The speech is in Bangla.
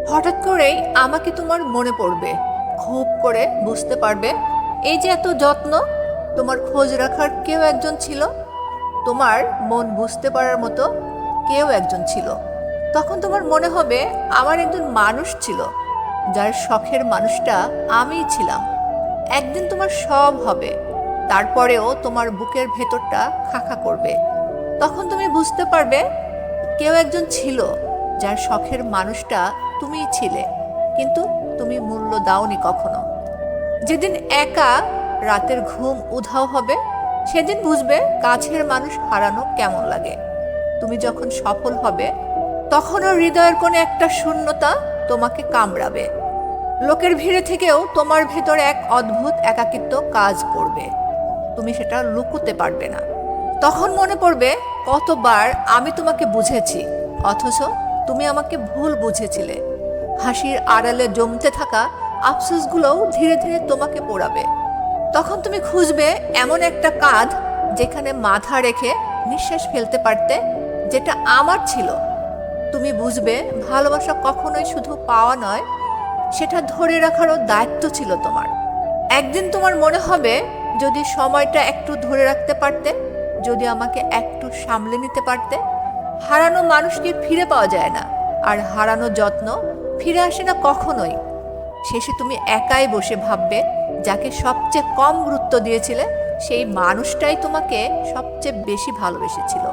হঠাৎ করেই আমাকে তোমার মনে পড়বে, খুব করে বুঝতে পারবে এই যে এত যত্ন, তোমার খোঁজ রাখার কেউ একজন ছিল, তোমার মন বুঝতে পারার মতো কেউ একজন ছিল। তখন তোমার মনে হবে আমার একজন মানুষ ছিল, যার শখের মানুষটা আমিই ছিলাম। একদিন তোমার সব হবে, তারপরেও তোমার বুকের ভেতরটা খাখা করবে। তখন তুমি বুঝতে পারবে কেউ একজন ছিল, যার শখের মানুষটা তুমিই ছিলে, কিন্তু তুমি মূল্য দাওনি কখনো। যেদিন একা রাতের ঘুম উধাও হবে, সেদিন বুঝবে কাছের মানুষ হারানো কেমন লাগে। তুমি যখন সফল হবে, তখনও হৃদয়ের কোণে একটা শূন্যতা তোমাকে কামড়াবে। লোকের ভিড়ে থেকেও তোমার ভেতরে এক অদ্ভুত একাকিত্ব কাজ করবে, তুমি সেটা লুকোতে পারবে না। তখন মনে পড়বে কতবার আমি তোমাকে বুঝেছি, অথচ তুমি আমাকে ভুল বুঝেছিলে। হাসির আড়ালে জমতে থাকা আফসোসগুলোও ধীরে ধীরে তোমাকে পোড়াবে। তখন তুমি খুঁজবে এমন একটা কাঁধ, যেখানে মাথা রেখে নিঃশ্বাস ফেলতে পারতে, যেটা আমার ছিল। তুমি বুঝবে ভালোবাসা কখনোই শুধু পাওয়া নয়, সেটা ধরে রাখারও দায়িত্ব ছিল তোমার। একদিন তোমার মনে হবে, যদি সময়টা একটু ধরে রাখতে পারতে, যদি আমাকে একটু সামলে নিতে পারতে। হারানো মানুষকে ফিরে পাওয়া যায় না, আর হারানো যত্ন ফিরে আসে না কখনোই। শেষে তুমি একাই বসে ভাববে, যাকে সবচেয়ে কম গুরুত্ব দিয়েছিলে, সেই মানুষটাই তোমাকে সবচেয়ে বেশি ভালোবেসেছিল।